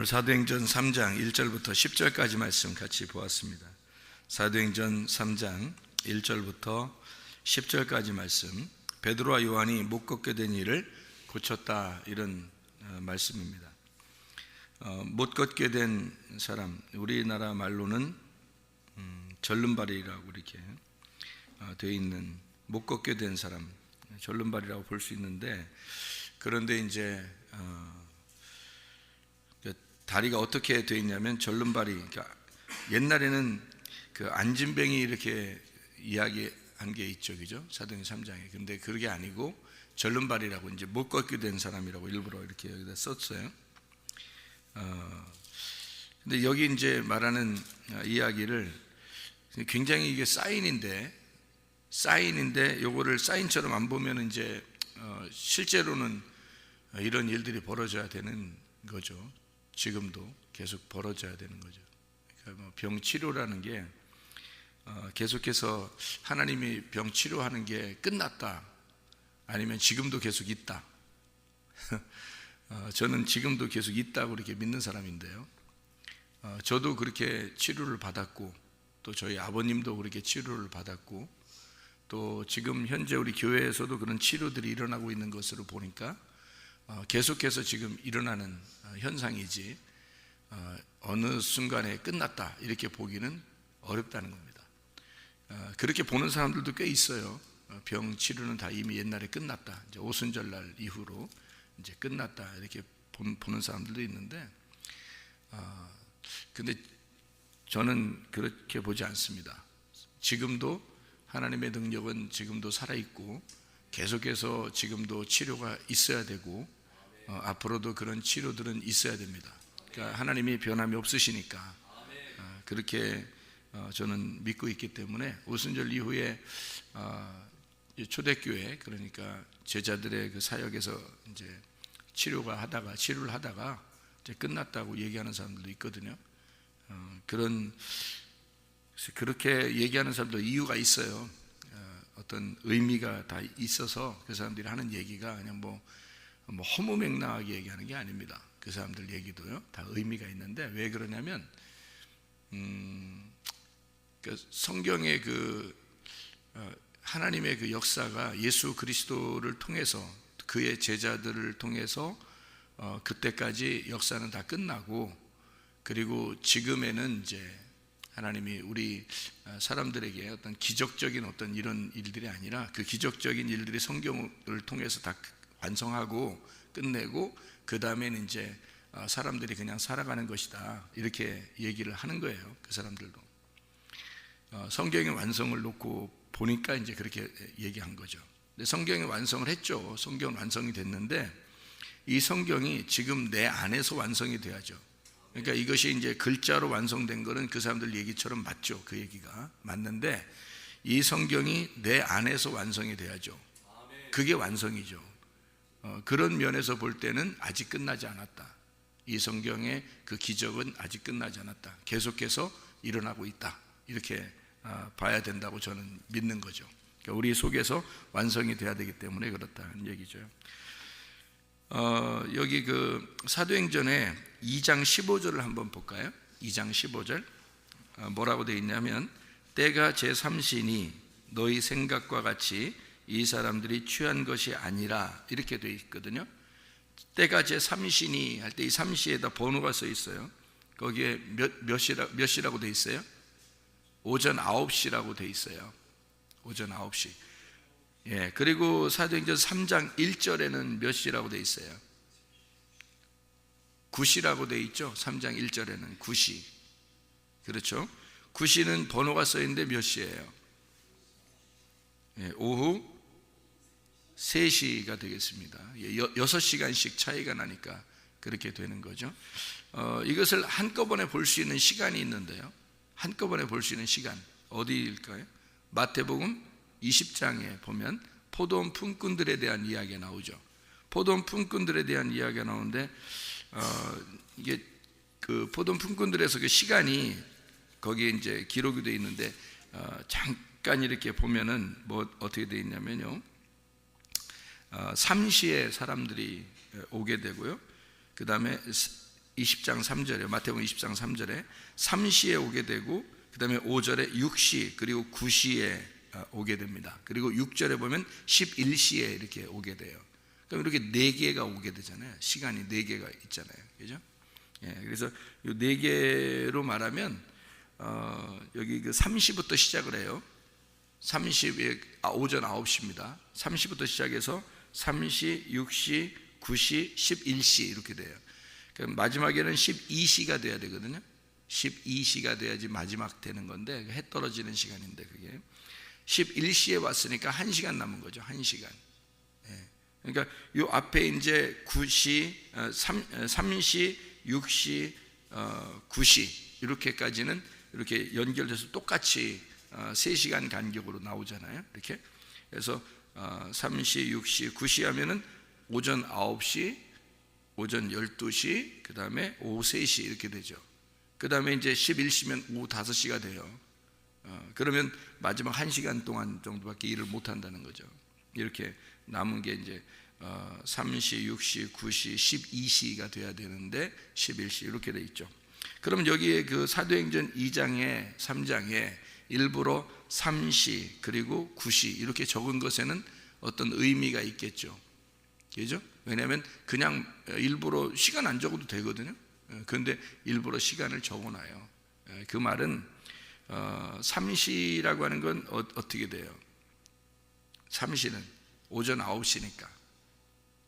오늘 사도행전 3장 1절부터 10절까지 말씀 같이 보았습니다. 사도행전 3장 1절부터 10절까지 말씀, 베드로와 요한이 못 걷게 된 일을 고쳤다, 이런 말씀입니다. 못 걷게 된 사람, 우리나라 말로는 절름발이라고 이렇게 되어 있는, 못 걷게 된 사람, 절름발이라고 볼 수 있는데, 그런데 이제 다리가 어떻게 되어 있냐면 절름발이, 그러니까 옛날에는 그 안진뱅이 이렇게 이야기한 게 있죠, 그죠? 사도행전 3장에. 근데 그게 아니고 절름발이라고, 이제 못 걷게 된 사람이라고 일부러 이렇게 여기다 썼어요. 근데 여기 이제 말하는 이야기를 굉장히, 이게 사인인데 요거를 사인처럼 안 보면 이제 실제로는 이런 일들이 벌어져야 되는 거죠. 지금도 계속 벌어져야 되는 거죠. 그러니까 병 치료라는 게 계속해서 하나님이 병 치료하는 게 끝났다, 아니면 지금도 계속 있다. 저는 지금도 계속 있다고 그렇게 믿는 사람인데요. 저도 그렇게 치료를 받았고, 또 저희 아버님도 그렇게 치료를 받았고, 또 지금 현재 우리 교회에서도 그런 치료들이 일어나고 있는 것으로 보니까 계속해서 지금 일어나는 현상이지, 어느 순간에 끝났다 이렇게 보기는 어렵다는 겁니다. 그렇게 보는 사람들도 꽤 있어요. 병 치료는 다 이미 옛날에 끝났다, 이제 오순절날 이후로 이제 끝났다, 이렇게 보는 사람들도 있는데, 근데 저는 그렇게 보지 않습니다. 지금도 하나님의 능력은 지금도 살아있고, 계속해서 지금도 치료가 있어야 되고, 앞으로도 그런 치료들은 있어야 됩니다. 그러니까 하나님이 변함이 없으시니까 그렇게 저는 믿고 있기 때문에, 오순절 이후에 초대교회, 그러니까 제자들의 그 사역에서 이제 치료를 하다가 이제 끝났다고 얘기하는 사람들도 있거든요. 그렇게 얘기하는 사람도 이유가 있어요. 어떤 의미가 다 있어서 그 사람들이 하는 얘기가 그냥 뭐 허무맹랑하게 얘기하는 게 아닙니다. 그 사람들 얘기도요, 다 의미가 있는데, 왜 그러냐면 성경의 하나님의 그 역사가 예수 그리스도를 통해서, 그의 제자들을 통해서 그때까지 역사는 다 끝나고, 그리고 지금에는 이제 하나님이 우리 사람들에게 어떤 기적적인 어떤 이런 일들이 아니라, 그 기적적인 일들이 성경을 통해서 다 완성하고 끝내고, 그 다음에는 이제 사람들이 그냥 살아가는 것이다, 이렇게 얘기를 하는 거예요. 그 사람들도 성경의 완성을 놓고 보니까 이제 그렇게 얘기한 거죠. 근데 성경의 완성을 했죠. 성경은 완성이 됐는데, 이 성경이 지금 내 안에서 완성이 돼야죠. 그러니까 이것이 이제 글자로 완성된 거는 그 사람들 얘기처럼 맞죠. 그 얘기가 맞는데, 이 성경이 내 안에서 완성이 돼야죠. 그게 완성이죠. 그런 면에서 볼 때는 아직 끝나지 않았다. 이 성경의 그 기적은 아직 끝나지 않았다. 계속해서 일어나고 있다. 이렇게 봐야 된다고 저는 믿는 거죠. 그러니까 우리 속에서 완성이 돼야 되기 때문에 그렇다는 얘기죠. 여기 그 사도행전에 2장 15절을 한번 볼까요? 2장 15절 뭐라고 되어 있냐면, 때가 제3시니 너희 생각과 같이 이 사람들이 취한 것이 아니라, 이렇게 되어 있거든요. 때가 제3시니 할 때 이 3시에다 번호가 써 있어요. 거기에 몇 시라고 되어 있어요? 오전 9시라고 되어 있어요. 오전 9시. 예, 그리고 사도행전 3장 1절에는 몇 시라고 되어 있어요? 9시라고 되어 있죠. 3장 1절에는 9시. 그렇죠? 9시는 번호가 써 있는데 몇 시예요? 예, 오후 3시가 되겠습니다. 6시간씩 차이가 나니까 그렇게 되는 거죠. 이것을 한꺼번에 볼 수 있는 시간이 있는데요, 한꺼번에 볼 수 있는 시간 어디일까요? 마태복음 20장에 보면 포도원 품꾼들에 대한 이야기가 나오죠. 포도원 품꾼들에 대한 이야기가 나오는데, 이게 그 포도원 품꾼들에서 그 시간이 거기에 이제 기록이 되어 있는데, 잠깐 이렇게 보면은 뭐 어떻게 되어 있냐면요, 3시에 사람들이 오게 되고요, 그 다음에 20장 3절에, 마태복음 20장 3절에 3시에 오게 되고, 그 다음에 5절에 6시 그리고 9시에 오게 됩니다. 그리고 6절에 보면 11시에 이렇게 오게 돼요. 그럼 이렇게 4개가 오게 되잖아요. 시간이 4개가 있잖아요. 그죠? 예, 그래서 이 4개로 말하면 여기 그 3시부터 시작을 해요. 30에 오전 9시입니다. 3시부터 시작해서 3시, 6시, 9시, 11시 이렇게 돼요. 그럼 마지막에는 12시가 돼야 되거든요. 12시가 돼야지 마지막 되는 건데, 해 떨어지는 시간인데, 그게 11시에 왔으니까 1시간 남은 거죠. 1시간. 예. 그러니까 요 앞에 이제 9시, 3시, 6시, 9시 이렇게까지는 이렇게 연결돼서 똑같이 3시간 간격으로 나오잖아요. 이렇게. 그래서 3시, 6시, 9시 하면은 오전 9시, 오전 12시, 그 다음에 오후 3시 이렇게 되죠. 그 다음에 이제 11시면 오후 5시가 돼요. 그러면 마지막 1시간 동안 정도밖에 일을 못 한다는 거죠. 이렇게 남은 게 이제 3시, 6시, 9시, 12시가 돼야 되는데 11시 이렇게 돼 있죠. 그럼 여기에 그 사도행전 2장에 3장에 일부러 3시 그리고 9시 이렇게 적은 것에는 어떤 의미가 있겠죠. 그죠? 왜냐하면 그냥 일부러 시간 안 적어도 되거든요. 그런데 일부러 시간을 적어놔요. 그 말은 3시라고 하는 건 어떻게 돼요? 3시는 오전 9시니까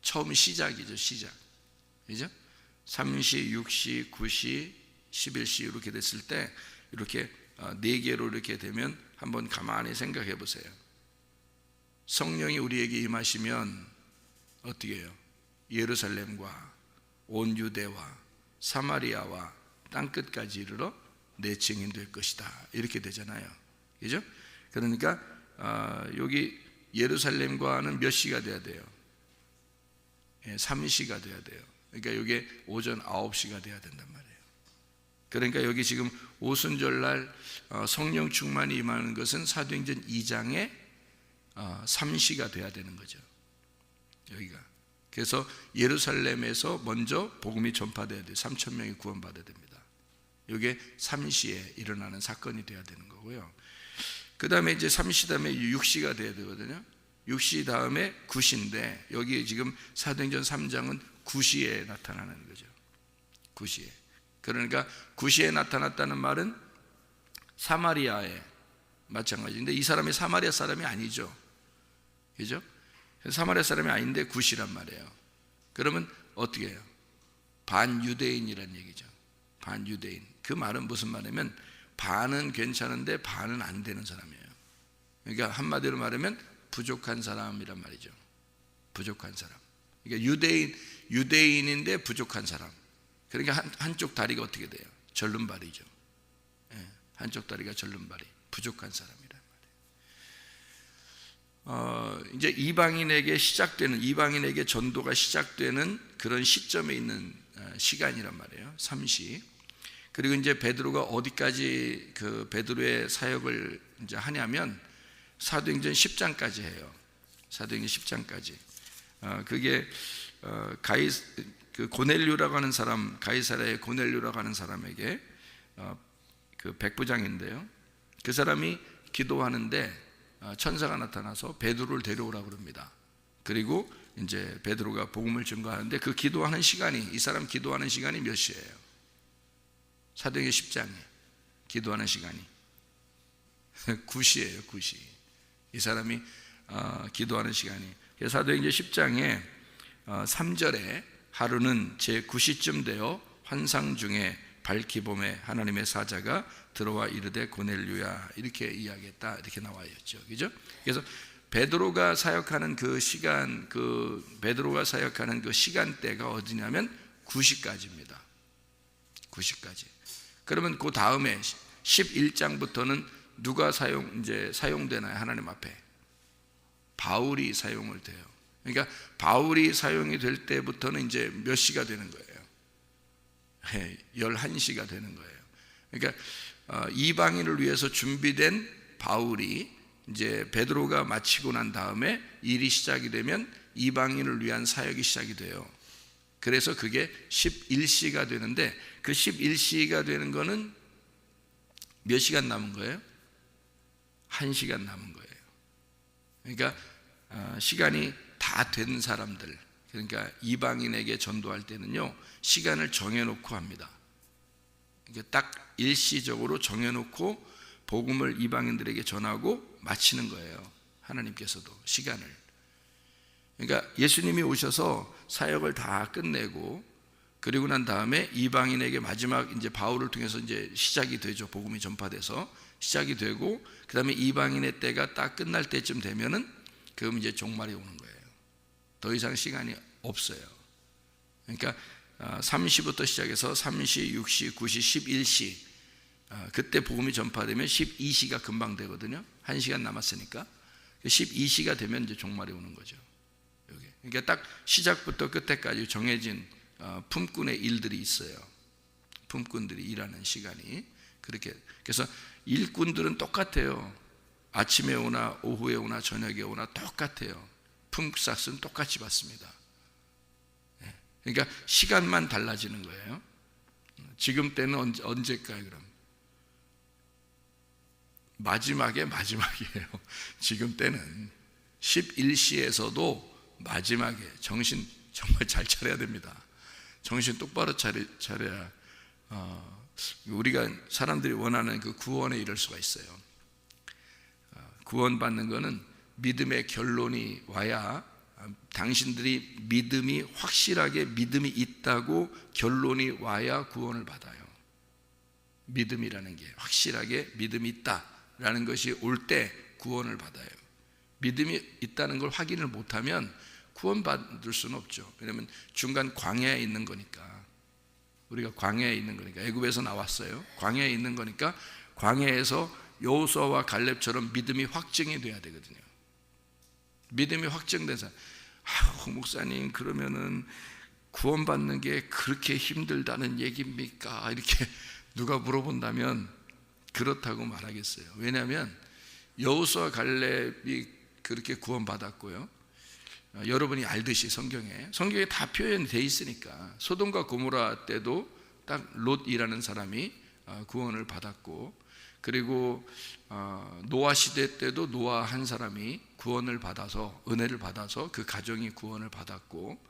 처음 시작이죠. 시작. 그죠? 3시, 6시, 9시, 11시 이렇게 됐을 때 이렇게 4개로 이렇게 되면 한번 가만히 생각해 보세요. 성령이 우리에게 임하시면 어떻게 해요? 예루살렘과 온 유대와 사마리아와 땅끝까지 이르러 내 증인 될 것이다 이렇게 되잖아요. 그죠? 그러니까 여기 예루살렘과는 몇 시가 돼야 돼요? 3시가 돼야 돼요. 그러니까 이게 오전 9시가 돼야 된단 말이에요. 그러니까 여기 지금 오순절날 성령 충만이 임하는 것은 사도행전 2장에 3시가 돼야 되는 거죠. 여기가. 그래서 예루살렘에서 먼저 복음이 전파돼야 돼요. 3,000명이 구원받아야 됩니다. 이게 3시에 일어나는 사건이 돼야 되는 거고요. 그 다음에 이제 3시 다음에 6시가 돼야 되거든요. 6시 다음에 9시인데 여기 지금 사도행전 3장은 9시에 나타나는 거죠. 9시에. 그러니까 9시에 나타났다는 말은 사마리아에 마찬가지인데 이 사람이 사마리아 사람이 아니죠. 그죠? 사마리아 사람이 아닌데 9시란 말이에요. 그러면 어떻게 해요? 반유대인이란 얘기죠. 반유대인. 그 말은 무슨 말이냐면 반은 괜찮은데 반은 안 되는 사람이에요. 그러니까 한마디로 말하면 부족한 사람이란 말이죠. 부족한 사람. 그러니까 유대인인데 부족한 사람. 그러니까 한쪽 다리가 어떻게 돼요? 절름발이죠. 한쪽 다리가 절름발이. 부족한 사람이란 말이에요. 이제 이방인에게 전도가 시작되는 그런 시점에 있는 시간이란 말이에요. 3시. 그리고 이제 베드로가 어디까지 그 베드로의 사역을 이제 하냐면 사도행전 10장까지 해요. 사도행전 10장까지. 그게 그 고넬료라고 하는 사람, 가이사랴의 고넬료라고 하는 사람에게 그 백부장인데요. 그 사람이 기도하는데 천사가 나타나서 베드로를 데려오라고 그럽니다. 그리고 이제 베드로가 복음을 증거하는데 그 기도하는 시간이, 이 사람 기도하는 시간이 몇 시예요? 사도행전 10장에 기도하는 시간이 9시예요. 9시. 이 사람이 기도하는 시간이. 사도행전 10장에 3절에 하루는 제 9시쯤 되어 환상 중에 밝히 봄에 하나님의 사자가 들어와 이르되 고넬료야 이렇게 이야기했다 이렇게 나와 있죠. 그죠? 그래서 베드로가 사역하는 그 시간, 베드로가 사역하는 그 시간대가 어디냐면 9시까지입니다. 9시까지. 그러면 그 다음에 11장부터는 누가 사용되나요? 하나님 앞에 바울이 사용을 돼요. 그러니까 바울이 사용이 될 때부터는 이제 몇 시가 되는 거예요? 11시가 되는 거예요. 그러니까 이방인을 위해서 준비된 바울이 이제 베드로가 마치고 난 다음에 일이 시작이 되면 이방인을 위한 사역이 시작이 돼요. 그래서 그게 11시가 되는데, 그 11시가 되는 거는 몇 시간 남은 거예요? 1시간 남은 거예요. 그러니까 시간이 다 된 사람들, 그러니까 이방인에게 전도할 때는요, 시간을 정해놓고 합니다. 그러니까 딱 일시적으로 정해놓고 복음을 이방인들에게 전하고 마치는 거예요. 하나님께서도 시간을. 그러니까 예수님이 오셔서 사역을 다 끝내고, 그리고 난 다음에 이방인에게 마지막 이제 바울을 통해서 이제 시작이 되죠. 복음이 전파돼서 시작이 되고, 그 다음에 이방인의 때가 딱 끝날 때쯤 되면은 그럼 이제 종말이 오는 거예요. 더 이상 시간이 없어요. 그러니까 3시부터 시작해서 3시, 6시, 9시, 11시, 그때 복음이 전파되면 12시가 금방 되거든요. 1시간 남았으니까 12시가 되면 이제 종말이 오는 거죠. 여기. 그러니까 딱 시작부터 끝에까지 정해진 품꾼의 일들이 있어요. 품꾼들이 일하는 시간이 그렇게. 그래서 일꾼들은 똑같아요. 아침에 오나 오후에 오나 저녁에 오나 똑같아요. 품삯은 똑같이 받습니다. 그러니까 시간만 달라지는 거예요. 지금 때는 언제일까요? 그럼 마지막이에요. 지금 때는 11시에서도 마지막에 정신 정말 잘 차려야 됩니다. 정신 똑바로 차려야 우리가 사람들이 원하는 그 구원에 이를 수가 있어요. 구원받는 거는 믿음의 결론이 와야, 당신들이 믿음이 확실하게 믿음이 있다고 결론이 와야 구원을 받아요. 믿음이라는 게 확실하게 믿음이 있다라는 것이 올 때 구원을 받아요. 믿음이 있다는 걸 확인을 못하면 구원받을 수는 없죠. 왜냐하면 중간 광야에 있는 거니까. 우리가 광야에 있는 거니까. 애굽에서 나왔어요. 광야에 있는 거니까 광야에서 여호수아와 갈렙처럼 믿음이 확증이 돼야 되거든요. 믿음이 확정된 사람, 목사님 그러면은 구원받는 게 그렇게 힘들다는 얘기입니까? 이렇게 누가 물어본다면 그렇다고 말하겠어요. 왜냐하면 여호수아 갈렙이 그렇게 구원받았고요, 여러분이 알듯이 성경에 다 표현되어 있으니까 소돔과 고모라 때도 딱 롯이라는 사람이 구원을 받았고, 그리고 노아 시대 때도 노아 한 사람이 구원을 받아서, 은혜를 받아서 그 가정이 구원을 받았고,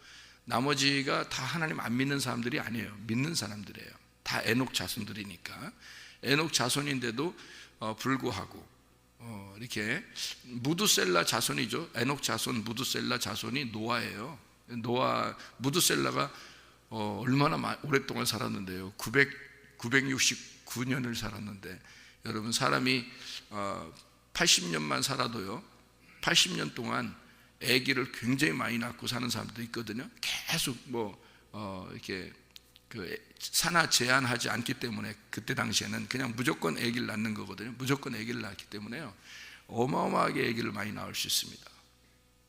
나머지가 다 하나님 안 믿는 사람들이 아니에요. 믿는 사람들이에요. 다 에녹 자손들이니까. 에녹 자손인데도 불구하고 이렇게 무두셀라 자손이죠. 에녹 자손, 무두셀라 자손이 노아예요. 노아, 무두셀라가 얼마나 오랫동안 살았는데요. 969년을 살았는데, 여러분 사람이 80년만 살아도요, 80년 동안 아기를 굉장히 많이 낳고 사는 사람도 있거든요. 계속 이렇게 산하 제한하지 않기 때문에 그때 당시에는 그냥 무조건 아기를 낳는 거거든요. 무조건 아기를 낳기 때문에요, 어마어마하게 아기를 많이 낳을 수 있습니다.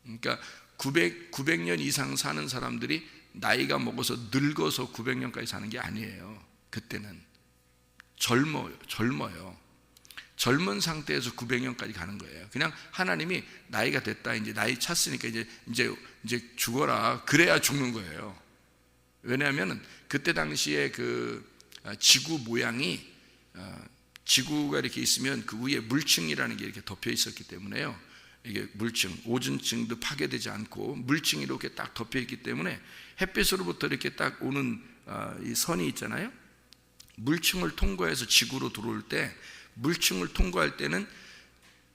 그러니까 900년 이상 사는 사람들이 나이가 먹어서 늙어서 900년까지 사는 게 아니에요. 그때는 젊어요. 젊은 상태에서 900년까지 가는 거예요. 그냥 하나님이 나이가 됐다, 이제 나이 찼으니까 이제 죽어라, 그래야 죽는 거예요. 왜냐하면 그때 당시에 그 지구 모양이, 지구가 이렇게 있으면 그 위에 물층이라는 게 이렇게 덮여 있었기 때문에요. 이게 물층, 오존층도 파괴되지 않고 물층이 이렇게 딱 덮여 있기 때문에 햇빛으로부터 이렇게 딱 오는 이 선이 있잖아요. 물층을 통과해서 지구로 들어올 때, 물층을 통과할 때는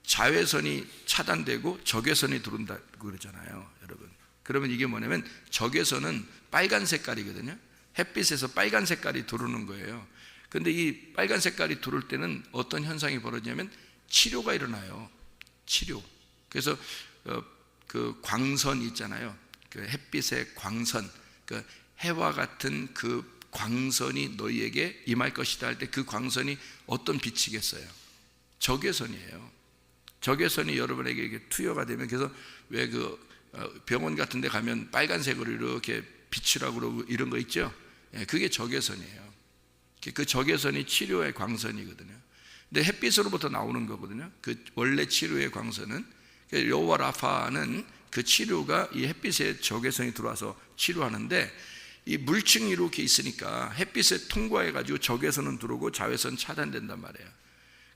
자외선이 차단되고 적외선이 들어온다고 그러잖아요, 여러분. 그러면 이게 뭐냐면 적외선은 빨간 색깔이거든요. 햇빛에서 빨간 색깔이 들어오는 거예요. 근데 이 빨간 색깔이 들어올 때는 어떤 현상이 벌어지냐면 치료가 일어나요. 치료. 그래서 그 광선 있잖아요. 그 햇빛의 광선, 그 해와 같은 그 광선이 너희에게 임할 것이다 할 때 그 광선이 어떤 빛이겠어요? 적외선이에요. 적외선이 여러분에게 이렇게 투여가 되면, 그래서 왜 그 병원 같은 데 가면 빨간색으로 이렇게 비치라고 그러고 이런 거 있죠? 그게 적외선이에요. 그 적외선이 치료의 광선이거든요. 근데 햇빛으로부터 나오는 거거든요. 그 원래 치료의 광선은, 여호와 라파는 그 치료가 이 햇빛에 적외선이 들어와서 치료하는데, 이 물층이 이렇게 있으니까 햇빛에 통과해가지고 적외선은 들어오고 자외선 차단된단 말이에요.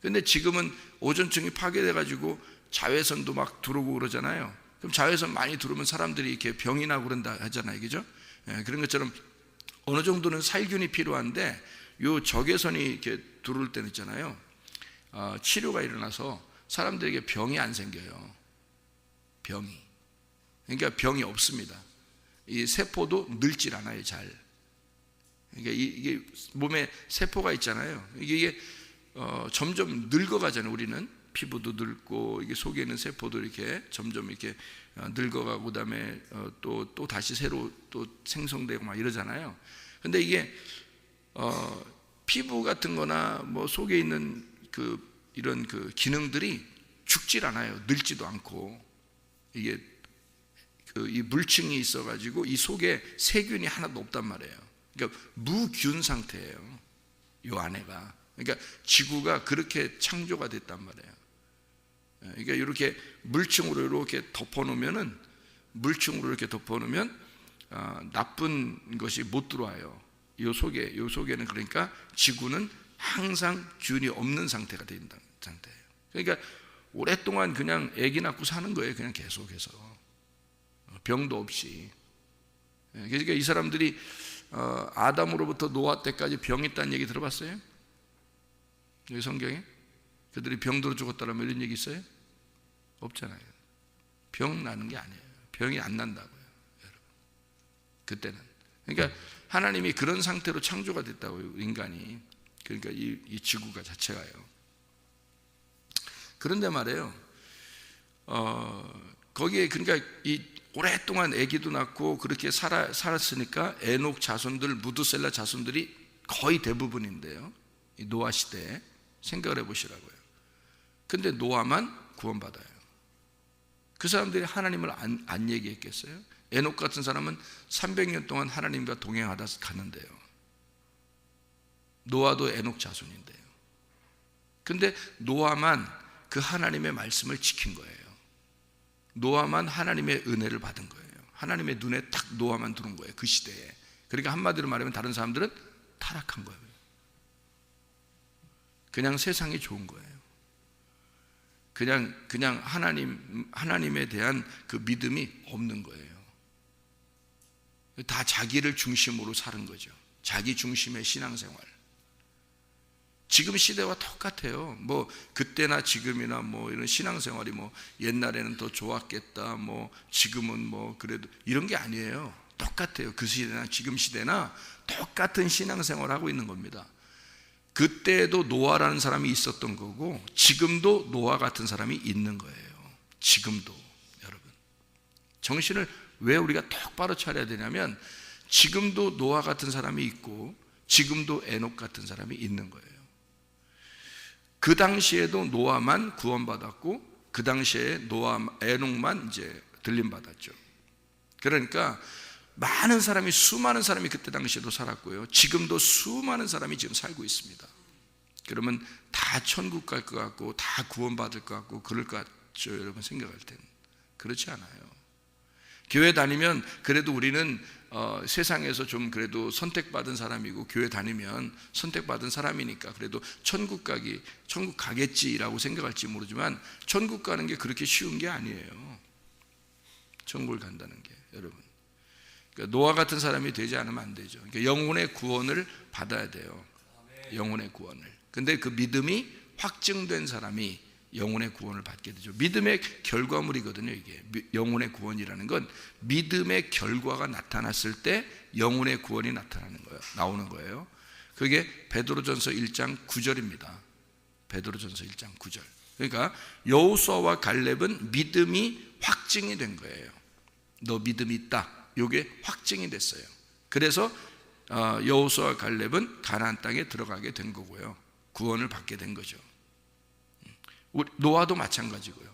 근데 지금은 오존층이 파괴돼가지고 자외선도 막 들어오고 그러잖아요. 그럼 자외선 많이 들어오면 사람들이 이렇게 병이 나고 그런다 하잖아요. 그죠? 그런 것처럼 어느 정도는 살균이 필요한데 요 적외선이 이렇게 들어올 때는 있잖아요. 치료가 일어나서 사람들에게 병이 안 생겨요. 병이. 그러니까 병이 없습니다. 이 세포도 늙질 않아요, 잘. 그러니까 이게 몸에 세포가 있잖아요. 이게 점점 늙어가잖아요. 우리는 피부도 늙고 이게 속에 있는 세포도 이렇게 점점 이렇게 늙어가고 그다음에 또 다시 새로 또 생성되고 막 이러잖아요. 근데 이게 피부 같은거나 뭐 속에 있는 이런 기능들이 죽질 않아요. 늙지도 않고 이게 이 물층이 있어가지고 이 속에 세균이 하나도 없단 말이에요. 그러니까 무균 상태예요. 이 안에가. 그러니까 지구가 그렇게 창조가 됐단 말이에요. 그러니까 이렇게 물층으로 이렇게 덮어놓으면은 나쁜 것이 못 들어와요. 이 속에는 그러니까 지구는 항상 균이 없는 상태가 된다는 상태예요. 그러니까 오랫동안 그냥 아기 낳고 사는 거예요. 그냥 계속해서 병도 없이. 그러니까 이 사람들이 아담으로부터 노아 때까지 병이 있다는 얘기 들어봤어요? 여기 성경에 그들이 병들어 죽었다라면 이런 얘기 있어요? 없잖아요. 병 나는 게 아니에요. 병이 안 난다고요, 여러분. 그때는. 그러니까 하나님이 그런 상태로 창조가 됐다고요, 인간이. 그러니까 이 지구가 자체가요. 그런데 말이에요. 거기에 그러니까 이 오랫동안 아기도 낳고 그렇게 살았으니까 에녹 자손들, 무드셀라 자손들이 거의 대부분인데요. 이 노아 시대에 생각을 해보시라고요. 근데 노아만 구원받아요. 그 사람들이 하나님을 안 얘기했겠어요? 에녹 같은 사람은 300년 동안 하나님과 동행하다 갔는데요. 노아도 에녹 자손인데요. 근데 노아만 그 하나님의 말씀을 지킨 거예요. 노아만 하나님의 은혜를 받은 거예요. 하나님의 눈에 딱 노아만 들어온 거예요, 그 시대에. 그러니까 한마디로 말하면 다른 사람들은 타락한 거예요. 그냥 세상이 좋은 거예요. 그냥 하나님에 대한 그 믿음이 없는 거예요. 다 자기를 중심으로 사는 거죠. 자기 중심의 신앙생활. 지금 시대와 똑같아요. 뭐 그때나 지금이나 뭐 이런 신앙생활이 뭐 옛날에는 더 좋았겠다, 뭐 지금은 뭐 그래도 이런 게 아니에요. 똑같아요. 그 시대나 지금 시대나 똑같은 신앙생활을 하고 있는 겁니다. 그때도 노아라는 사람이 있었던 거고 지금도 노아 같은 사람이 있는 거예요. 지금도. 여러분, 정신을 왜 우리가 똑바로 차려야 되냐면 지금도 노아 같은 사람이 있고 지금도 에녹 같은 사람이 있는 거예요. 그 당시에도 노아만 구원받았고 그 당시에 에녹만 이제 들림받았죠. 그러니까 수많은 사람이 그때 당시에도 살았고요. 지금도 수많은 사람이 지금 살고 있습니다. 그러면 다 천국 갈 것 같고 다 구원받을 것 같고 그럴 것 같죠, 여러분 생각할 때는. 그렇지 않아요. 교회 다니면 그래도 우리는 세상에서 좀 그래도 선택받은 사람이고 교회 다니면 선택받은 사람이니까 그래도 천국 가겠지라고 생각할지 모르지만 천국 가는 게 그렇게 쉬운 게 아니에요. 천국을 간다는 게, 여러분. 그러니까 노아 같은 사람이 되지 않으면 안 되죠. 그러니까 영혼의 구원을 받아야 돼요. 영혼의 구원을. 근데 그 믿음이 확증된 사람이 영혼의 구원을 받게 되죠. 믿음의 결과물이거든요. 이게 영혼의 구원이라는 건 믿음의 결과가 나타났을 때 영혼의 구원이 나오는 거예요. 그게 베드로전서 1장 9절입니다. 베드로전서 1장 9절. 그러니까 여호수아와 갈렙은 믿음이 확증이 된 거예요. 너 믿음이 있다. 이게 확증이 됐어요. 그래서 여호수아와 갈렙은 가나안 땅에 들어가게 된 거고요. 구원을 받게 된 거죠. 노아도 마찬가지고요.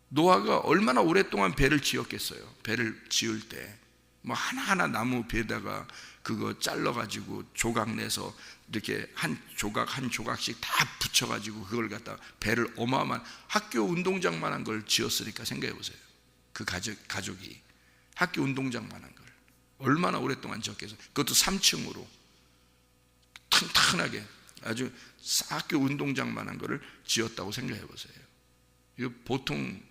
노아가 얼마나 오랫동안 배를 지었겠어요. 배를 지을 때 뭐 하나하나 나무 배에다가 그거 잘라가지고 조각 내서 이렇게 한 조각씩 다 붙여가지고 그걸 갖다 배를 어마어마한 학교 운동장만한 걸 지었으니까 생각해 보세요. 그 가족이 학교 운동장만한 걸 얼마나 오랫동안 지었겠어요. 그것도 3층으로 튼튼하게 아주 학교 운동장만한 거를 지었다고 생각해 보세요. 이거 보통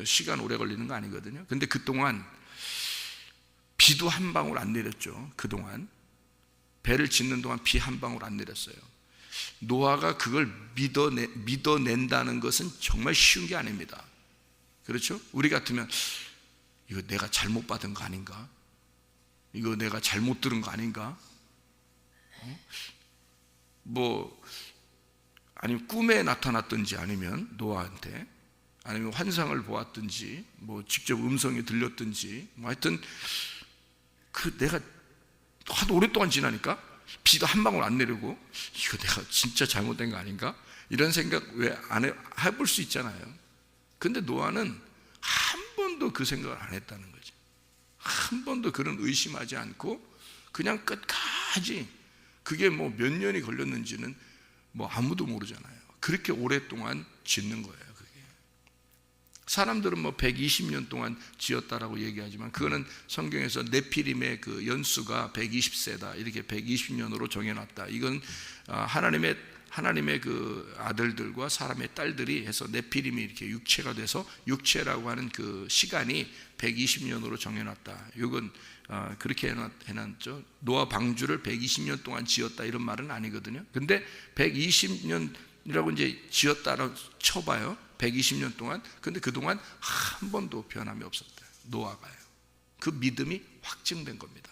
시간 오래 걸리는 거 아니거든요. 근데 그동안 비도 한 방울 안 내렸죠. 그동안 배를 짓는 동안 비 한 방울 안 내렸어요. 노아가 그걸 믿어낸다는 것은 정말 쉬운 게 아닙니다. 그렇죠? 우리 같으면 이거 내가 잘못 받은 거 아닌가? 이거 내가 잘못 들은 거 아닌가? 아니면 꿈에 나타났든지, 아니면 노아한테, 아니면 환상을 보았든지, 직접 음성이 들렸든지, 하여튼 내가 하도 오랫동안 지나니까 비도 한 방울 안 내리고 이거 내가 진짜 잘못된 거 아닌가? 이런 생각 왜 안 해볼 수 있잖아요. 근데 노아는 한 번도 그 생각을 안 했다는 거죠. 한 번도 그런 의심하지 않고 그냥 끝까지, 그게 몇 년이 걸렸는지는 아무도 모르잖아요. 그렇게 오랫동안 짓는 거예요. 그게 사람들은 120년 동안 지었다라고 얘기하지만, 그거는 성경에서 네피림의 그 연수가 120세다 이렇게 120년으로 정해놨다. 이건 하나님의 그 아들들과 사람의 딸들이 해서 네피림이 이렇게 육체가 돼서, 육체라고 하는 그 시간이 120년으로 정해놨다. 이건 그렇게 해놨죠. 노아 방주를 120년 동안 지었다 이런 말은 아니거든요. 근데 120년이라고 이제 지었다라고 쳐봐요. 120년 동안. 근데 그동안 한 번도 변함이 없었다. 노아가요. 그 믿음이 확증된 겁니다.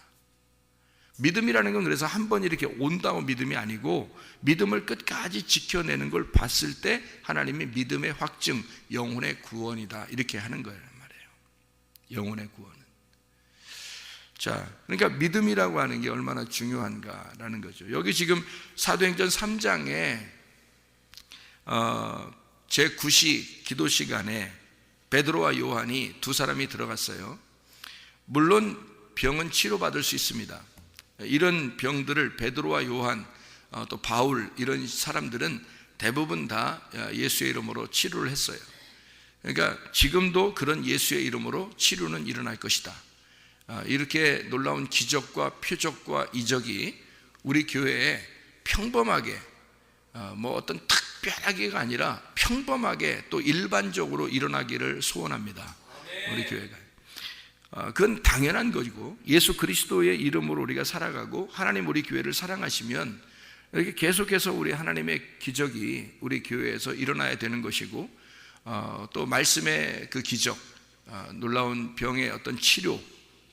믿음이라는 건 그래서 한 번 이렇게 온다고 믿음이 아니고, 믿음을 끝까지 지켜내는 걸 봤을 때 하나님이 믿음의 확증, 영혼의 구원이다 이렇게 하는 거란 말이에요. 영혼의 구원은. 자, 그러니까 믿음이라고 하는 게 얼마나 중요한가라는 거죠. 여기 지금 사도행전 3장에 제9시 기도 시간에 베드로와 요한이 두 사람이 들어갔어요. 물론 병은 치료받을 수 있습니다. 이런 병들을 베드로와 요한, 또 바울, 이런 사람들은 대부분 다 예수의 이름으로 치료를 했어요. 그러니까 지금도 그런 예수의 이름으로 치료는 일어날 것이다. 이렇게 놀라운 기적과 표적과 이적이 우리 교회에 평범하게, 어떤 특별하게가 아니라 평범하게 또 일반적으로 일어나기를 소원합니다. 우리 교회가. 그건 당연한 것이고, 예수 그리스도의 이름으로 우리가 살아가고 하나님 우리 교회를 사랑하시면 이렇게 계속해서 우리 하나님의 기적이 우리 교회에서 일어나야 되는 것이고, 또 말씀의 그 기적, 놀라운 병의 어떤 치료,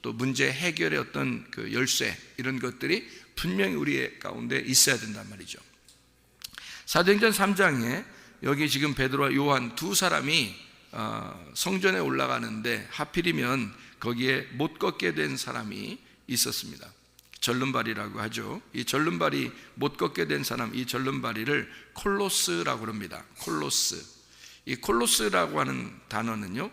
또 문제 해결의 어떤 그 열쇠, 이런 것들이 분명히 우리 가운데 있어야 된단 말이죠. 사도행전 3장에 여기 지금 베드로와 요한 두 사람이 성전에 올라가는데 하필이면 거기에 못 걷게 된 사람이 있었습니다. 절름발이라고 하죠. 이 절름발이 못 걷게 된 사람, 이 절름발이를 콜로스라고 합니다. 콜로스. 이 콜로스라고 하는 단어는요,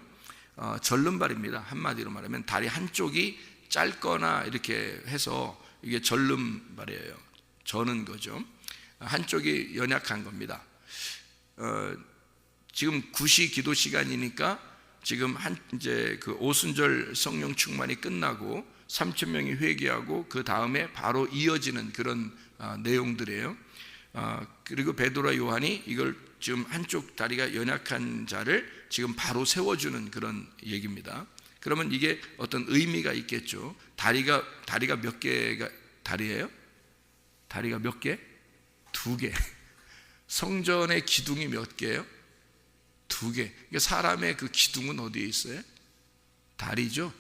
절름발입니다. 한마디로 말하면 다리 한쪽이 짧거나 이렇게 해서 이게 절름발이에요. 저는 거죠. 한쪽이 연약한 겁니다. 지금 9시 기도 시간이니까 지금 이제 그 오순절 성령 충만이 끝나고 3,000명이 회개하고 그 다음에 바로 이어지는 그런 내용들이에요. 그리고 베드로와 요한이 이걸 지금 한쪽 다리가 연약한 자를 지금 바로 세워주는 그런 얘기입니다. 그러면 이게 어떤 의미가 있겠죠. 다리가 몇 개가 다리예요? 다리가 몇 개? 2개. 성전의 기둥이 몇 개예요? 2개. 그러니까 사람의 그 기둥은 어디에 있어요? 다리죠.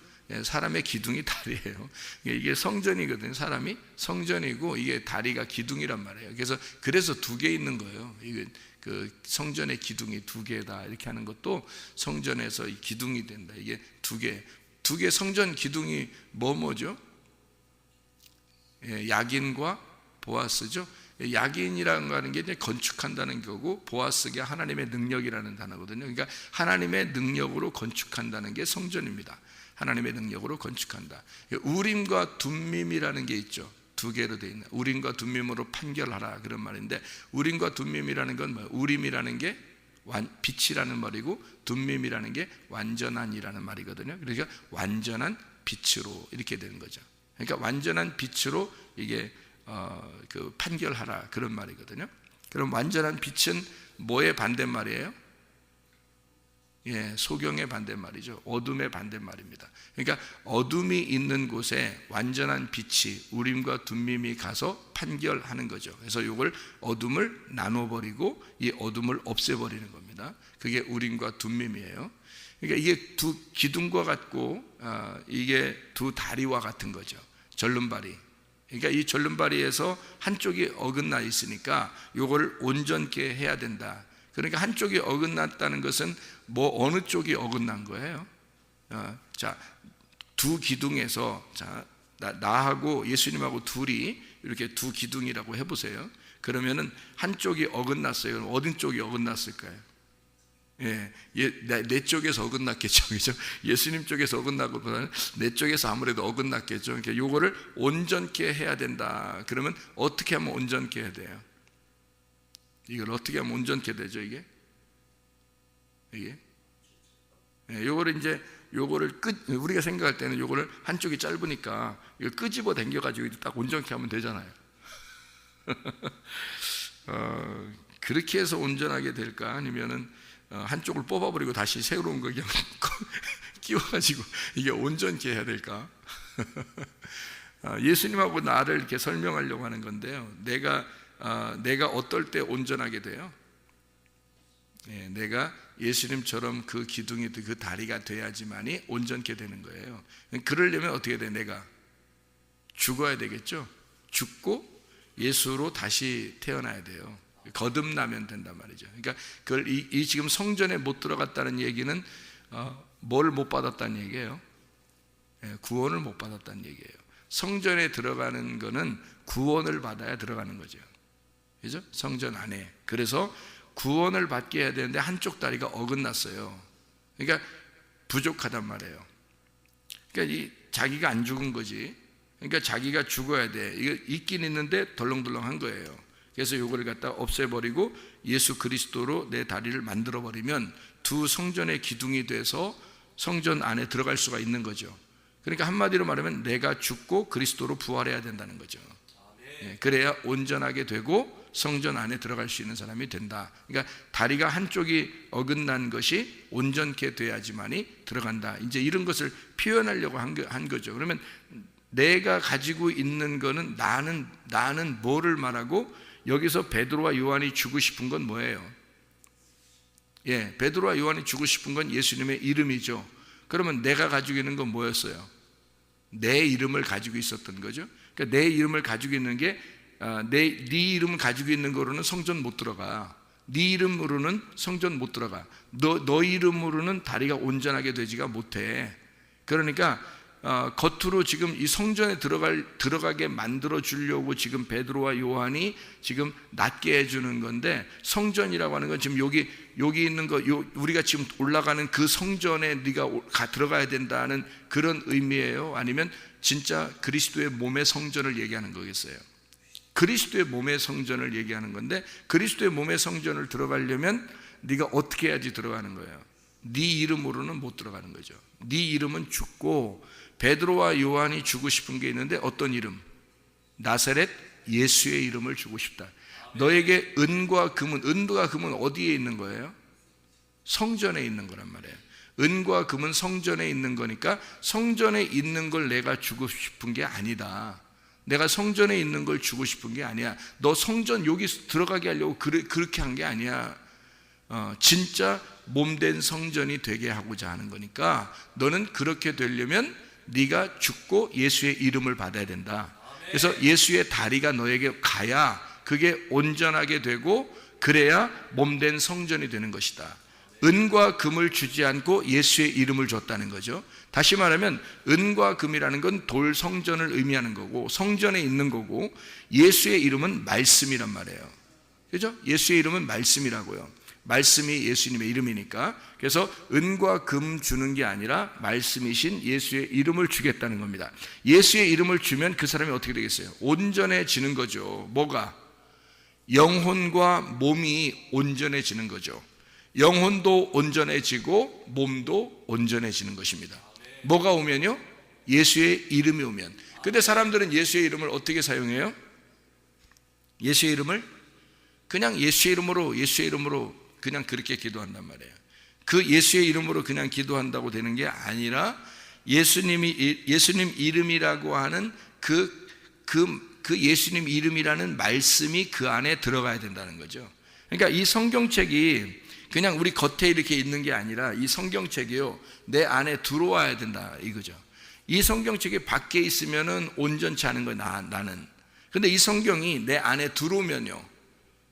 사람의 기둥이 다리예요. 이게 성전이거든요. 사람이 성전이고 이게 다리가 기둥이란 말이에요. 그래서 2개 있는 거예요. 이게 그 성전의 기둥이 2개다 이렇게 하는 것도 성전에서 이 기둥이 된다. 이게 2개 성전 기둥이 뭐죠? 야긴과 보아스죠. 야긴이라는 거 하는 게 이제 건축한다는 거고, 보아스가 하나님의 능력이라는 단어거든요. 그러니까 하나님의 능력으로 건축한다는 게 성전입니다. 하나님의 능력으로 건축한다. 우림과 둠밈이라는 게 있죠. 2개로 되어 있는, 우림과 둠밈으로 판결하라 그런 말인데, 우림과 둠밈이라는 건 뭐예요? 우림이라는 게 빛이라는 말이고, 둠밈이라는 게 완전한이라는 말이거든요. 그러니까 완전한 빛으로 이렇게 되는 거죠. 그러니까 완전한 빛으로 이게 그 판결하라 그런 말이거든요. 그럼 완전한 빛은 뭐의 반대말이에요? 예, 소경의 반대말이죠. 어둠의 반대말입니다. 그러니까 어둠이 있는 곳에 완전한 빛이 우림과 둠밈이 가서 판결하는 거죠. 그래서 이걸 어둠을 나눠버리고 이 어둠을 없애버리는 겁니다. 그게 우림과 둠밈이에요. 그러니까 이게 두 기둥과 같고 이게 두 다리와 같은 거죠. 절름발이. 그러니까 이 절름발이에서 한쪽이 어긋나 있으니까 이거를 온전케 해야 된다. 그러니까 한쪽이 어긋났다는 것은 뭐 어느 쪽이 어긋난 거예요? 자, 두 기둥에서 자, 나하고 예수님하고 둘이 이렇게 두 기둥이라고 해보세요. 그러면은 한쪽이 어긋났어요. 그럼 어느 쪽이 어긋났을까요? 예, 내 쪽에서 어긋났겠죠, 그죠? 예수님 쪽에서 어긋나고보다는 내 쪽에서 아무래도 어긋났겠죠. 그러니까 요거를 온전케 해야 된다. 그러면 어떻게 하면 온전케 해야 돼요? 이걸 어떻게 하면 온전케 되죠, 이게? 예, 요거를 이제 요거를 우리가 생각할 때는 요거를 한쪽이 짧으니까 이걸 끄집어 당겨가지고 딱 온전케 하면 되잖아요. 그렇게 해서 온전하게 될까? 아니면은 한쪽을 뽑아버리고 다시 새로운 거 그냥 끼워가지고 이게 온전케 해야 될까? 예수님하고 나를 이렇게 설명하려고 하는 건데요. 내가 어떨 때 온전하게 돼요? 예, 내가 예수님처럼 그 기둥이 그 다리가 돼야지만이 온전케 되는 거예요. 그러려면 어떻게 돼? 내가 죽어야 되겠죠? 죽고 예수로 다시 태어나야 돼요. 거듭나면 된단 말이죠. 그러니까 그걸 이 지금 성전에 못 들어갔다는 얘기는 뭘 못 받았다는 얘기예요? 예, 구원을 못 받았다는 얘기예요. 성전에 들어가는 거는 구원을 받아야 들어가는 거죠. 그죠? 성전 안에. 그래서 구원을 받게 해야 되는데 한쪽 다리가 어긋났어요. 그러니까 부족하단 말이에요. 그러니까 자기가 안 죽은 거지. 그러니까 자기가 죽어야 돼. 이거 있긴 있는데 덜렁덜렁한 거예요. 그래서 이거를 갖다 없애버리고 예수 그리스도로 내 다리를 만들어버리면 두 성전의 기둥이 돼서 성전 안에 들어갈 수가 있는 거죠. 그러니까 한마디로 말하면 내가 죽고 그리스도로 부활해야 된다는 거죠. 그래야 온전하게 되고 성전 안에 들어갈 수 있는 사람이 된다. 그러니까 다리가 한쪽이 어긋난 것이 온전케 돼야지만이 들어간다. 이제 이런 것을 표현하려고 한 거죠. 그러면 내가 가지고 있는 거는 나는 뭐를 말하고 여기서 베드로와 요한이 주고 싶은 건 뭐예요? 예, 베드로와 요한이 주고 싶은 건 예수님의 이름이죠. 그러면 내가 가지고 있는 건 뭐였어요? 내 이름을 가지고 있었던 거죠. 그러니까 내 이름을 가지고 있는 게 네 이름을 가지고 있는 거로는 성전 못 들어가. 네 이름으로는 성전 못 들어가. 너 이름으로는 다리가 온전하게 되지가 못해. 그러니까 겉으로 지금 이 성전에 들어가게 만들어 주려고 지금 베드로와 요한이 지금 낫게 해주는 건데, 성전이라고 하는 건 지금 여기 있는 거, 우리가 지금 올라가는 그 성전에 네가 들어가야 된다는 그런 의미예요? 아니면 진짜 그리스도의 몸의 성전을 얘기하는 거겠어요? 그리스도의 몸의 성전을 얘기하는 건데, 그리스도의 몸의 성전을 들어가려면 네가 어떻게 해야지 들어가는 거예요? 네 이름으로는 못 들어가는 거죠. 네 이름은 죽고, 베드로와 요한이 주고 싶은 게 있는데 어떤 이름? 나사렛 예수의 이름을 주고 싶다. 너에게 은과 금은 어디에 있는 거예요? 성전에 있는 거란 말이에요. 은과 금은 성전에 있는 거니까 성전에 있는 걸 내가 주고 싶은 게 아니다. 내가 성전에 있는 걸 주고 싶은 게 아니야. 너 성전 여기 들어가게 하려고 그렇게 한 게 아니야. 진짜 몸된 성전이 되게 하고자 하는 거니까 너는 그렇게 되려면 네가 죽고 예수의 이름을 받아야 된다. 그래서 예수의 다리가 너에게 가야 그게 온전하게 되고, 그래야 몸된 성전이 되는 것이다. 은과 금을 주지 않고 예수의 이름을 줬다는 거죠. 다시 말하면 은과 금이라는 건 돌 성전을 의미하는 거고, 성전에 있는 거고, 예수의 이름은 말씀이란 말이에요. 그죠? 예수의 이름은 말씀이라고요. 말씀이 예수님의 이름이니까. 그래서 은과 금 주는 게 아니라 말씀이신 예수의 이름을 주겠다는 겁니다. 예수의 이름을 주면 그 사람이 어떻게 되겠어요? 온전해지는 거죠. 뭐가? 영혼과 몸이 온전해지는 거죠. 영혼도 온전해지고 몸도 온전해지는 것입니다. 뭐가 오면요? 예수의 이름이 오면. 근데 사람들은 예수의 이름을 어떻게 사용해요? 예수의 이름을 그냥 예수의 이름으로 그냥 그렇게 기도한단 말이에요. 그 예수의 이름으로 그냥 기도한다고 되는 게 아니라 예수님 이름이라고 하는 그 예수님 이름이라는 말씀이 그 안에 들어가야 된다는 거죠. 그러니까 이 성경책이 그냥 우리 겉에 이렇게 있는 게 아니라 이 성경책이요, 내 안에 들어와야 된다 이거죠. 이 성경책이 밖에 있으면은 온전치 않은 거예요, 나는. 근데 이 성경이 내 안에 들어오면요,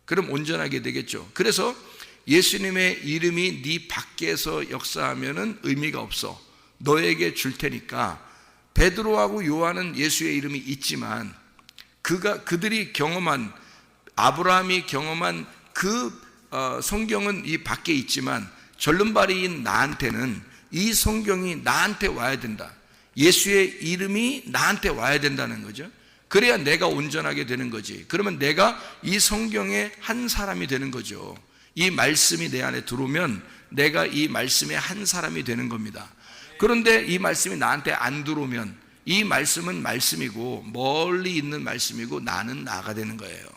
그럼 온전하게 되겠죠. 그래서 예수님의 이름이 네 밖에서 역사하면은 의미가 없어. 너에게 줄 테니까. 베드로하고 요한은 예수의 이름이 있지만 그들이 경험한, 아브라함이 경험한 그 성경은 이 밖에 있지만 절름발이인 나한테는 이 성경이 나한테 와야 된다. 예수의 이름이 나한테 와야 된다는 거죠. 그래야 내가 온전하게 되는 거지. 그러면 내가 이 성경의 한 사람이 되는 거죠. 이 말씀이 내 안에 들어오면 내가 이 말씀의 한 사람이 되는 겁니다. 그런데 이 말씀이 나한테 안 들어오면 이 말씀은 말씀이고 멀리 있는 말씀이고 나는 나가 되는 거예요.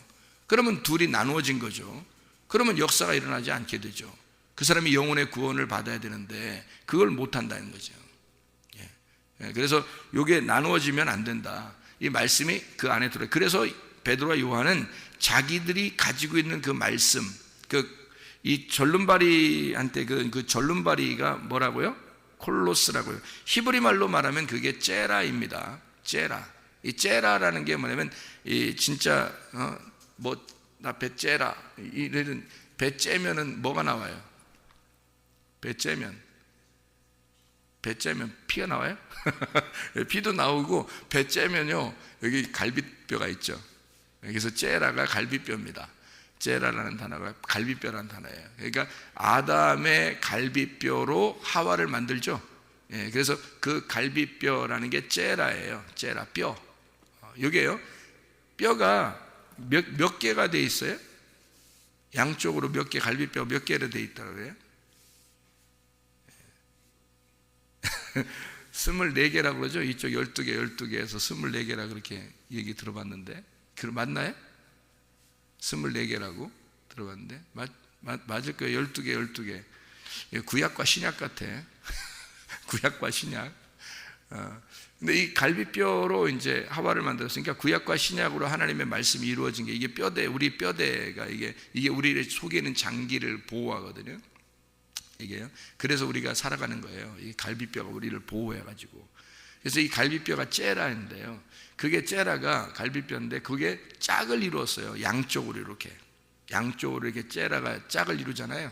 그러면 둘이 나누어진 거죠. 그러면 역사가 일어나지 않게 되죠. 그 사람이 영혼의 구원을 받아야 되는데 그걸 못 한다는 거죠. 그래서 이게 나누어지면 안 된다. 이 말씀이 그 안에 들어요. 그래서 베드로와 요한은 자기들이 가지고 있는 그 말씀, 이 절름발이한테 그 절름발이가 뭐라고요? 콜로스라고요. 히브리 말로 말하면 그게 째라입니다. 째라. 이 째라라는 게 뭐냐면 이 진짜 나 배 째라. 이런 배 째면은 뭐가 나와요? 배 째면 피가 나와요? 피도 나오고 배 째면요 여기 갈비뼈가 있죠. 여기서 째라가 갈비뼈입니다. 째라라는 단어가 갈비뼈라는 단어예요. 그러니까 아담의 갈비뼈로 하와를 만들죠. 그래서 그 갈비뼈라는 게 째라예요. 째라 뼈. 여기에요. 뼈가 몇 개가 돼 있어요? 양쪽으로 몇 개, 갈비뼈 몇 개로 돼 있다고 그래요? 24개라고 그러죠. 이쪽 12개에서 24개라 그렇게 얘기 들어봤는데, 맞나요? 24개라고 들어봤는데 맞을 거예요. 12개. 구약과 신약 같아. 구약과 신약. 근데 이 갈비뼈로 이제 하와를 만들었으니까 구약과 신약으로 하나님의 말씀이 이루어진 게 이게 뼈대, 우리 뼈대가 이게 우리 속에 있는 장기를 보호하거든요. 이게요. 그래서 우리가 살아가는 거예요. 이 갈비뼈가 우리를 보호해가지고. 그래서 이 갈비뼈가 째라인데요. 그게 째라가 갈비뼈인데 그게 짝을 이루었어요. 양쪽으로 이렇게 째라가 짝을 이루잖아요.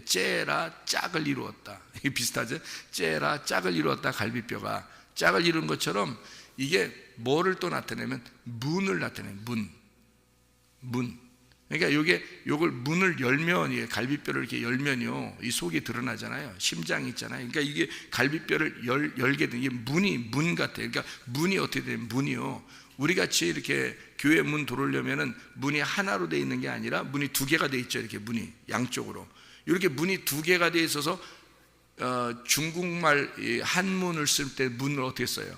째라 짝을 이루었다. 이게 비슷하죠? 째라 짝을 이루었다. 갈비뼈가 짝을 이룬 것처럼 이게 뭐를 또 나타내면 문을 나타내요. 문. 그러니까 요걸 문을 열면, 이게 갈비뼈를 이렇게 열면요, 이 속이 드러나잖아요. 심장이 있잖아요. 그러니까 이게 갈비뼈를 열게 되는, 이게 문 같아요. 그러니까 문이 어떻게 되면 문이요, 우리 같이 이렇게 교회 문 들어오려면은 문이 하나로 돼 있는 게 아니라 문이 2개가 돼 있죠. 이렇게 문이 양쪽으로. 이렇게 문이 2개가 돼 있어서 중국말 한문을 쓸 때 문을 어떻게 써요?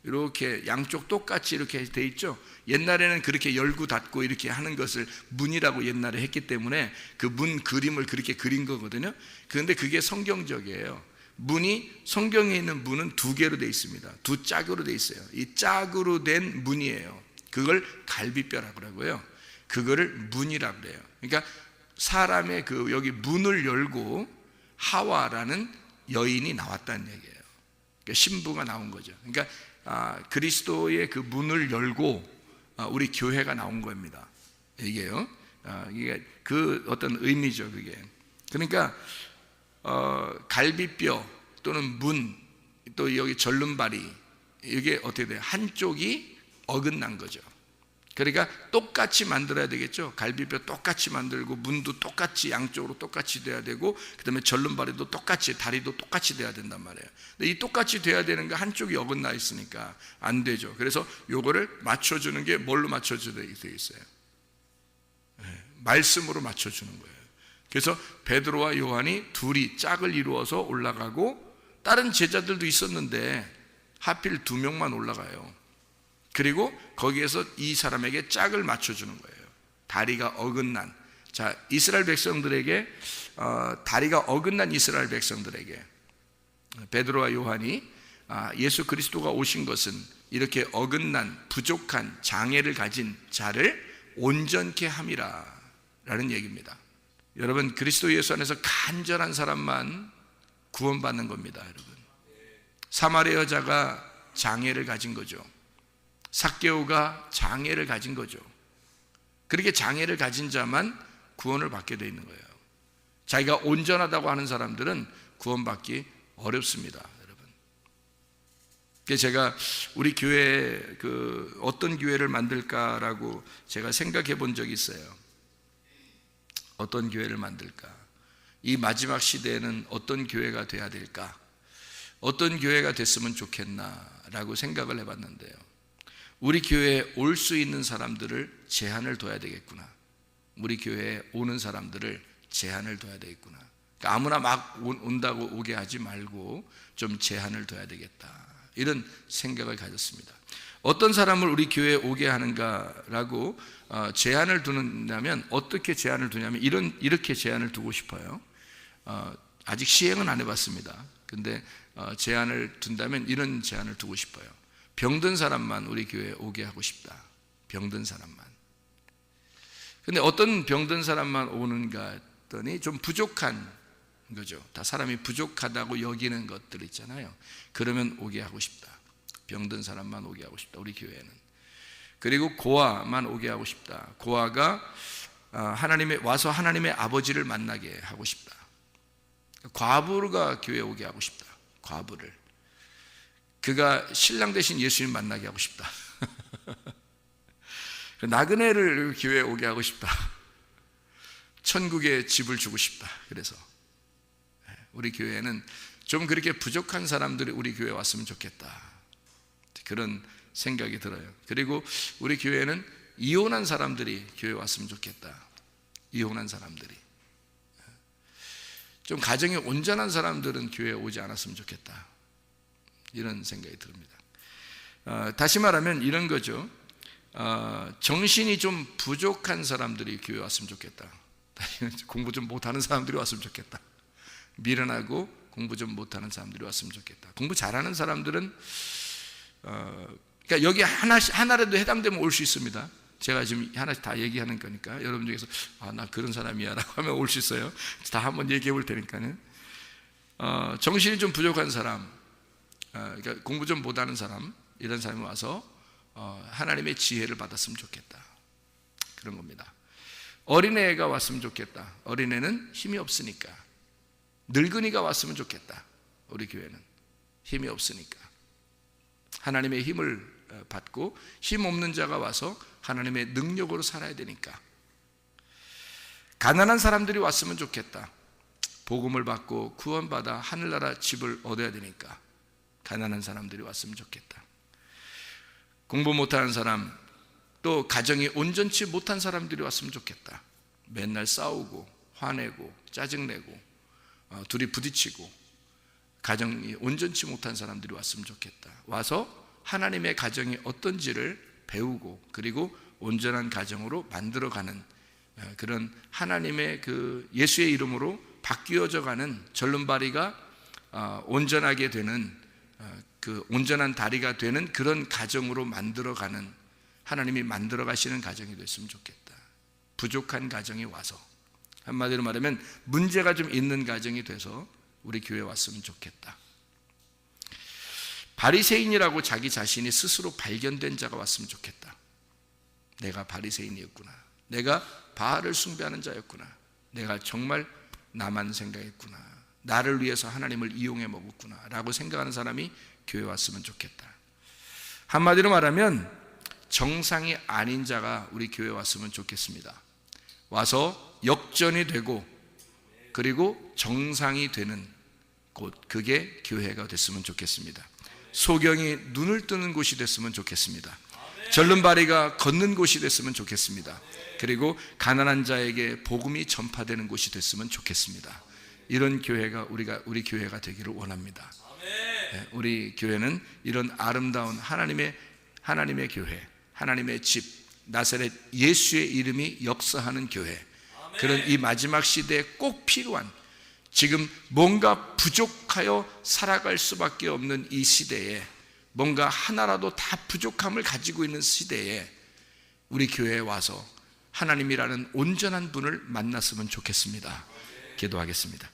이렇게 양쪽 똑같이 이렇게 돼 있죠. 옛날에는 그렇게 열고 닫고 이렇게 하는 것을 문이라고 옛날에 했기 때문에 그 문 그림을 그렇게 그린 거거든요. 그런데 그게 성경적이에요. 문이, 성경에 있는 문은 2개로 돼 있습니다. 2짝으로 돼 있어요. 이 짝으로 된 문이에요. 그걸 갈비뼈라고 하고요. 그거를 문이라고 그래요. 그러니까 사람의 여기 문을 열고 하와라는 여인이 나왔다는 얘기예요. 그러니까 신부가 나온 거죠. 그러니까 그리스도의 그 문을 열고 우리 교회가 나온 겁니다. 이게요. 이게 그 어떤 의미죠, 그게. 그러니까 갈비뼈 또는 문, 또 여기 절름발이, 이게 어떻게 돼요? 한쪽이 어긋난 거죠. 그러니까 똑같이 만들어야 되겠죠. 갈비뼈 똑같이 만들고 문도 똑같이 양쪽으로 똑같이 돼야 되고, 그 다음에 절름발이도 똑같이, 다리도 똑같이 돼야 된단 말이에요. 근데 이 똑같이 돼야 되는 게 한쪽이 어긋나 있으니까 안 되죠. 그래서 요거를 맞춰주는 게 뭘로 맞춰져 있어요? 말씀으로 맞춰주는 거예요. 그래서 베드로와 요한이 둘이 짝을 이루어서 올라가고, 다른 제자들도 있었는데 하필 2명만 올라가요. 그리고 거기에서 이 사람에게 짝을 맞춰주는 거예요. 다리가 어긋난, 자, 이스라엘 백성들에게 다리가 어긋난 이스라엘 백성들에게 베드로와 요한이 예수 그리스도가 오신 것은 이렇게 어긋난 부족한 장애를 가진 자를 온전케 함이라 라는 얘기입니다. 여러분, 그리스도 예수 안에서 간절한 사람만 구원받는 겁니다. 여러분, 사마리아 여자가 장애를 가진 거죠. 삭개오가 장애를 가진 거죠. 그렇게 장애를 가진 자만 구원을 받게 되어 있는 거예요. 자기가 온전하다고 하는 사람들은 구원받기 어렵습니다, 여러분. 그래서 제가 우리 교회에 어떤 교회를 만들까라고 제가 생각해 본 적이 있어요. 어떤 교회를 만들까? 이 마지막 시대에는 어떤 교회가 돼야 될까? 어떤 교회가 됐으면 좋겠나라고 생각을 해봤는데요, 우리 교회에 올 수 있는 사람들을 제한을 둬야 되겠구나. 우리 교회에 오는 사람들을 제한을 둬야 되겠구나. 그러니까 아무나 막 온다고 오게 하지 말고 좀 제한을 둬야 되겠다, 이런 생각을 가졌습니다. 어떤 사람을 우리 교회에 오게 하는가라고 제한을 두는다면, 어떻게 제한을 두냐면 이렇게 제한을 두고 싶어요. 아직 시행은 안 해봤습니다. 근데 제한을 둔다면 이런 제한을 두고 싶어요. 병든 사람만 우리 교회에 오게 하고 싶다. 병든 사람만. 근데 어떤 병든 사람만 오는가 했더니 좀 부족한 거죠. 다 사람이 부족하다고 여기는 것들 있잖아요. 그러면 오게 하고 싶다. 병든 사람만 오게 하고 싶다, 우리 교회는. 그리고 고아만 오게 하고 싶다. 고아가 와서 하나님의 아버지를 만나게 하고 싶다. 과부가 교회에 오게 하고 싶다. 과부를. 그가 신랑 대신 예수님 만나게 하고 싶다. 나그네를 교회에 오게 하고 싶다. 천국에 집을 주고 싶다. 그래서 우리 교회는 좀 그렇게 부족한 사람들이 우리 교회에 왔으면 좋겠다, 그런 생각이 들어요. 그리고 우리 교회는 이혼한 사람들이 교회에 왔으면 좋겠다. 이혼한 사람들이. 좀 가정이 온전한 사람들은 교회에 오지 않았으면 좋겠다, 이런 생각이 듭니다. 다시 말하면 이런 거죠. 정신이 좀 부족한 사람들이 교회에 왔으면 좋겠다. 공부 좀 못하는 사람들이 왔으면 좋겠다. 미련하고 공부 좀 못하는 사람들이 왔으면 좋겠다. 공부 잘하는 사람들은 그러니까 여기 하나라도 해당되면 올 수 있습니다. 제가 지금 하나씩 다 얘기하는 거니까 여러분 중에서 나 그런 사람이야 라고 하면 올 수 있어요. 다 한번 얘기해 볼 테니까요. 정신이 좀 부족한 사람, 그러니까 공부 좀 못하는 사람, 이런 사람이 와서 하나님의 지혜를 받았으면 좋겠다, 그런 겁니다. 어린애가 왔으면 좋겠다. 어린애는 힘이 없으니까. 늙은이가 왔으면 좋겠다. 우리 교회는 힘이 없으니까 하나님의 힘을 받고, 힘 없는 자가 와서 하나님의 능력으로 살아야 되니까. 가난한 사람들이 왔으면 좋겠다. 복음을 받고 구원받아 하늘나라 집을 얻어야 되니까 가난한 사람들이 왔으면 좋겠다. 공부 못하는 사람, 또 가정이 온전치 못한 사람들이 왔으면 좋겠다. 맨날 싸우고 화내고 짜증내고 둘이 부딪히고 가정이 온전치 못한 사람들이 왔으면 좋겠다. 와서 하나님의 가정이 어떤지를 배우고, 그리고 온전한 가정으로 만들어가는 그런 하나님의 예수의 이름으로 바뀌어져가는 절름발이가 온전하게 되는, 온전한 다리가 되는 그런 가정으로 만들어가는, 하나님이 만들어 가시는 가정이 됐으면 좋겠다. 부족한 가정이 와서, 한마디로 말하면 문제가 좀 있는 가정이 돼서 우리 교회에 왔으면 좋겠다. 바리새인이라고 자기 자신이 스스로 발견된 자가 왔으면 좋겠다. 내가 바리새인이었구나. 내가 바알을 숭배하는 자였구나. 내가 정말 나만 생각했구나. 나를 위해서 하나님을 이용해 먹었구나 라고 생각하는 사람이 교회에 왔으면 좋겠다. 한마디로 말하면 정상이 아닌 자가 우리 교회에 왔으면 좋겠습니다. 와서 역전이 되고, 그리고 정상이 되는 곳, 그게 교회가 됐으면 좋겠습니다. 소경이 눈을 뜨는 곳이 됐으면 좋겠습니다. 절름발이가 걷는 곳이 됐으면 좋겠습니다. 그리고 가난한 자에게 복음이 전파되는 곳이 됐으면 좋겠습니다. 이런 교회가 우리 교회가 되기를 원합니다. 우리 교회는 이런 아름다운 하나님의 교회, 하나님의 집, 나사렛 예수의 이름이 역사하는 교회, 그런 이 마지막 시대에 꼭 필요한, 지금 뭔가 부족하여 살아갈 수밖에 없는 이 시대에, 뭔가 하나라도 다 부족함을 가지고 있는 시대에 우리 교회에 와서 하나님이라는 온전한 분을 만났으면 좋겠습니다. 기도하겠습니다.